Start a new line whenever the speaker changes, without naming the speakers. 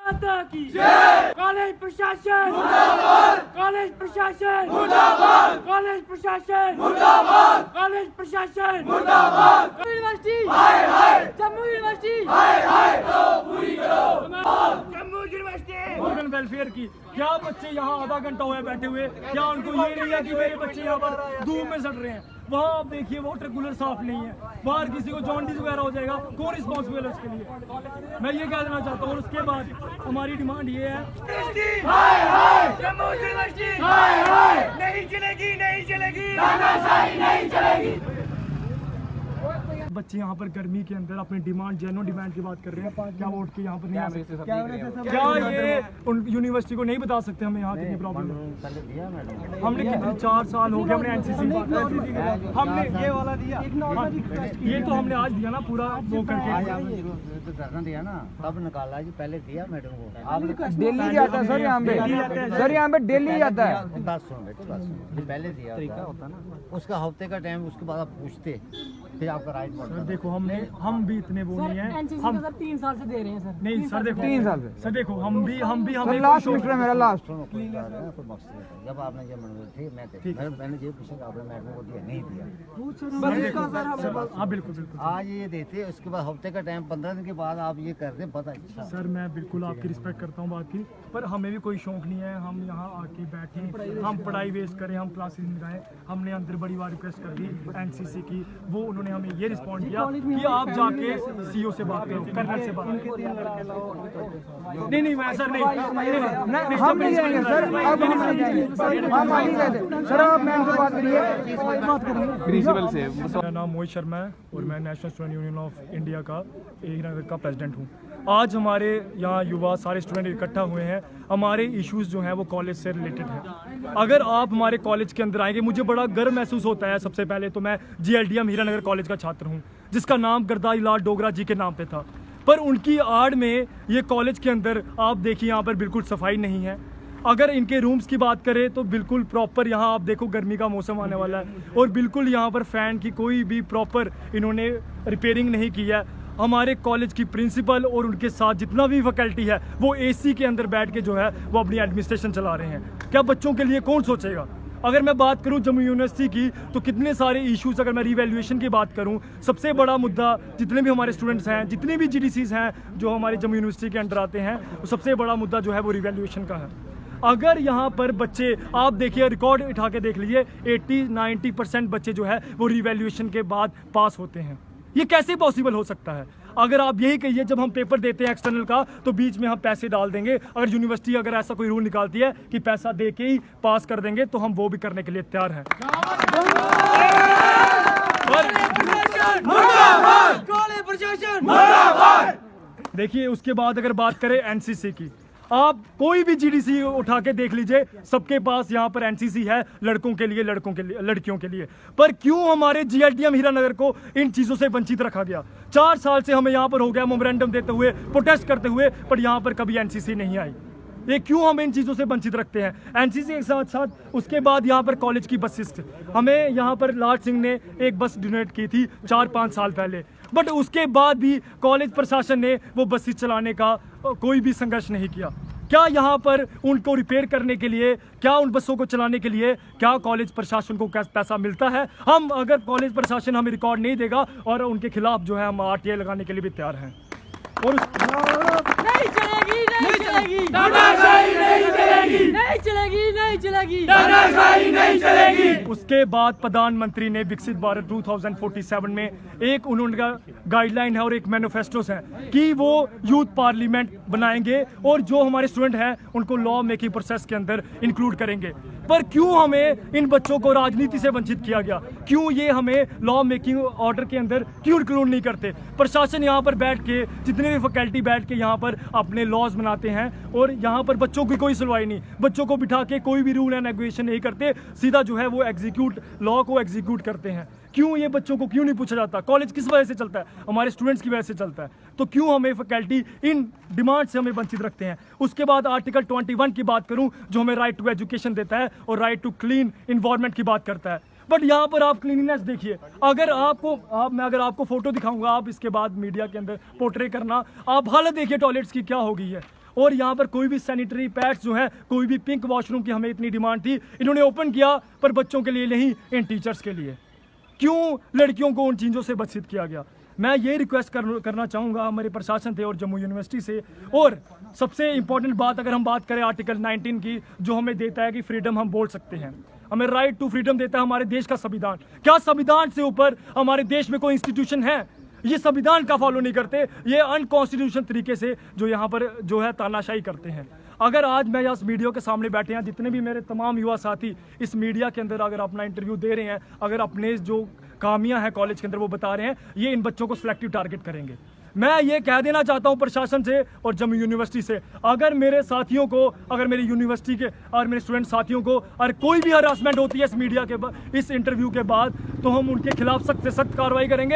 माता की जय। कॉलेज प्रशासन मुर्दाबाद, कॉलेज प्रशासन मुर्दाबाद, कॉलेज प्रशासन मुर्दाबाद, कॉलेज प्रशासन मुर्दाबाद। यूनिवर्सिटी हाय हाय, जम्मू यूनिवर्सिटी हाय हाय, पूरी करो जम्मू यूनिवर्सिटी। ऑर्गन वेलफेयर की क्या बच्चे यहाँ आधा घंटा हुआ बैठे हुए, क्या उनको ये नहीं है कि मेरे बच्चे यहाँ पर धूप में सड़ रहे हैं? वहाँ आप देखिए वाटर कूलर साफ नहीं है, बाहर किसी को जॉन्डिस वगैरह हो जाएगा, कौन रिस्पॉन्सिबल है उसके लिए? मैं ये कह देना चाहता हूँ। और उसके बाद हमारी डिमांड ये है, हाय हाय जम्मू यूनिवर्सिटी हाय हाय, नहीं चलेगी नहीं चलेगी, तानाशाही नहीं चलेगी। बच्चे यहाँ पर गर्मी के अंदर अपनी डिमांड जेन्युइन डिमांड की बात कर रहे हैं, क्या वोट के यहाँ पर नहीं आ सकते? क्या ये उन यूनिवर्सिटी को नहीं बता सकते हमें यहाँ कितनी प्रॉब्लम है? हमने कितने 4 साल हो गए हमने एनसीसी हमने ये वाला दिया, ये तो हमने आज दिया ना पूरा वो करके
धरना दिया ना, तब निकाला जी, पहले दिया मैडम को। आप
डेली जाता है सर यहाँ पे, सर यहाँ पे डेली जाता है।
बात सुन बेटे, बात सुन, पहले दिया होता ना, उसका हफ्ते का टाइम, उसके बाद आप पूछते फिर आपका राइट पड़ता।
देखो हम भी इतने वो नहीं है, हम 3 साल से दे रहे हैं सर। नहीं सर देखो
3 साल से
सर, देखो हम भी हमें
लास्ट मिनट है मेरा लास्ट।
जब आपने जब थे मैंने ये पूछा, आपने मैडम को दिया नहीं दिया?
हाँ बिल्कुल बिल्कुल।
आज ये देते, उसके बाद हफ्ते का टाइम, 15 दिन के बाद आप ये करते, पता
सर मैं बिल्कुल आपकी रिस्पेक्ट करता हूँ बात की, पर हमें भी कोई शौक नहीं है हम यहाँ आके बैठे, हम पढ़ाई वेस्ट करें, हम क्लासेस में जाएं। हमने अंदर बड़ी बार रिक्वेस्ट कर दी एनसीसी की, वो उन्होंने हमें ये रिस्पॉन्ड किया कि आप जाके सीईओ से बात करो, कर्नल से बात करो। नहीं मैं सर नहीं,
हम नहीं जाएंगे सर, अब हम नहीं जाएंगे, हम आ नहीं जाते सर, आप मैम से बात करिए, बात करेंगे प्रिंसिपल से।
मेरा नाम मोहित शर्मा है और मैं national student union of India का हीरानगर का प्रेसिडेंट हूँ। आज हमारे यहाँ युवा सारे स्टूडेंट इकट्ठा हुए हैं, हमारे इश्यूज जो हैं वो कॉलेज से रिलेटेड हैं। अगर आप हमारे कॉलेज के अंदर आएंगे, मुझे बड़ा गर्व महसूस होता है। सबसे पहले तो मैं GLDM हीरानगर कॉलेज का छात्र हूँ, जिसका नाम गरदाई लाल डोगरा जी के नाम पे था, पर उनकी आड़ में ये कॉलेज के अंदर आप देखिए यहाँ पर बिल्कुल सफाई नहीं है। अगर इनके रूम्स की बात करें तो बिल्कुल प्रॉपर, यहाँ आप देखो गर्मी का मौसम आने वाला है और बिल्कुल यहाँ पर फ़ैन की कोई भी प्रॉपर इन्होंने रिपेयरिंग नहीं की है। हमारे कॉलेज की प्रिंसिपल और उनके साथ जितना भी फैकल्टी है वो AC के अंदर बैठ के जो है वो अपनी एडमिनिस्ट्रेशन चला रहे हैं। क्या बच्चों के लिए कौन सोचेगा? अगर मैं बात करूं जम्मू यूनिवर्सिटी की तो कितने सारे इश्यूज, अगर मैं रिवैल्यूएशन की बात करूं, सबसे बड़ा मुद्दा जितने भी हमारे स्टूडेंट्स हैं, जितने भी GDCs हैं जो हमारे जम्मू यूनिवर्सिटी के अंडर आते हैं, वो सबसे बड़ा मुद्दा जो है वो रिवैल्यूएशन का है। अगर यहाँ पर बच्चे, आप देखिए रिकॉर्ड उठा के देख लीजिए, 80-90% बच्चे जो है वो रिवैल्यूएशन के बाद पास होते हैं। ये कैसे पॉसिबल हो सकता है? अगर आप यही कहिए जब हम पेपर देते हैं एक्सटर्नल का तो बीच में हम पैसे डाल देंगे, अगर यूनिवर्सिटी अगर ऐसा कोई रूल निकालती है कि पैसा दे के ही पास कर देंगे तो हम वो भी करने के लिए तैयार हैं। देखिए उसके बाद अगर बात करें एनसीसी की, आप कोई भी GDC उठा के देख लीजिए, सबके पास यहाँ पर NCC है, लड़कों के लिए, लड़कियों के लिए। पर क्यों हमारे GLDM हीरानगर को इन चीज़ों से वंचित रखा गया? 4 साल से हमें यहाँ पर हो गया मेमोरेंडम देते हुए, प्रोटेस्ट करते हुए, पर यहाँ पर कभी NCC नहीं आई। ये क्यों हम इन चीज़ों से वंचित रखते हैं? NCC के साथ साथ उसके बाद यहाँ पर कॉलेज की बसेस, हमें यहाँ पर लाल सिंह ने एक बस डोनेट की थी 4-5 साल पहले, बट उसके बाद भी कॉलेज प्रशासन ने वो बसेस चलाने का कोई भी संघर्ष नहीं किया। क्या यहाँ पर उनको रिपेयर करने के लिए, क्या उन बसों को चलाने के लिए क्या कॉलेज प्रशासन को पैसा मिलता है? हम अगर कॉलेज प्रशासन हमें रिकॉर्ड नहीं देगा और उनके खिलाफ जो है हम RTI लगाने के लिए भी तैयार हैं। और
नहीं चलेगी, नहीं चलेगी,
तानाशाही नहीं चलेगी,
नहीं चलेगी, नहीं चलेगी,
तानाशाही नहीं चलेगी। उसके बाद प्रधानमंत्री ने विकसित भारत 2047 में एक उन्होंने गाइडलाइन है और एक मैनिफेस्टोस है कि वो यूथ पार्लियामेंट बनाएंगे और जो हमारे स्टूडेंट हैं उनको लॉ मेकिंग प्रोसेस के अंदर इंक्लूड करेंगे। पर क्यों हमें इन बच्चों को राजनीति से वंचित किया गया? क्यों ये हमें लॉ मेकिंग ऑर्डर के अंदर क्यों इंक्लूड नहीं करते? प्रशासन यहाँ पर बैठ के, जितने भी फैकल्टी बैठ के यहाँ पर अपने लॉज बनाते हैं और यहाँ पर बच्चों की कोई सुनवाई नहीं, बच्चों को बिठा के कोई भी रूल एंड रेगुलेशन नहीं करते, सीधा जो है वो लॉ को एग्जीक्यूट करते हैं। क्यों ये बच्चों को क्यों नहीं पूछा जाता? कॉलेज किस वजह से चलता है? हमारे स्टूडेंट्स की वजह से चलता है। तो क्यों हमें फैकल्टी इन डिमांड से हमें वंचित रखते हैं? उसके बाद आर्टिकल 21 की बात करूं जो हमें राइट टू एजुकेशन देता है और राइट टू क्लीन इन्वायरमेंट की बात करता है, बट यहाँ पर आप क्लीनिनेस देखिए। मैं अगर आपको फोटो दिखाऊंगा, आप इसके बाद मीडिया के अंदर पोर्ट्रे करना, आप हालत देखिए टॉयलेट्स की क्या हो गई है। और यहाँ पर कोई भी सैनिटरी पैड्स जो है, कोई भी पिंक वॉशरूम की हमें इतनी डिमांड थी, इन्होंने ओपन किया पर बच्चों के लिए नहीं, इन टीचर्स के लिए। क्यों लड़कियों को उन चीज़ों से वंचित किया गया? मैं ये रिक्वेस्ट करना चाहूँगा हमारे प्रशासन से और जम्मू यूनिवर्सिटी से। और सबसे इंपॉर्टेंट बात, अगर हम बात करें आर्टिकल 19 की, जो हमें देता है कि फ्रीडम हम बोल सकते हैं, हमें राइट टू फ्रीडम देता है हमारे देश का संविधान। क्या संविधान से ऊपर हमारे देश में कोई इंस्टीट्यूशन है? ये संविधान का फॉलो नहीं करते, ये अनकॉन्स्टिट्यूशन तरीके से जो यहाँ पर जो है तानाशाही करते हैं। अगर आज मैं यहाँ मीडिया के सामने बैठे हैं, जितने भी मेरे तमाम युवा साथी इस मीडिया के अंदर अगर अपना इंटरव्यू दे रहे हैं, अगर अपने जो खामियां हैं कॉलेज के अंदर वो बता रहे हैं, ये इन बच्चों को सिलेक्टिव टारगेट करेंगे। मैं ये कह देना चाहता हूँ प्रशासन से और जम्मू यूनिवर्सिटी से, अगर मेरे साथियों को, अगर मेरी यूनिवर्सिटी के और मेरे स्टूडेंट साथियों को अगर कोई भी हरासमेंट होती है इस मीडिया के इस इंटरव्यू के बाद, तो हम उनके खिलाफ सख्त से सख्त कार्रवाई करेंगे।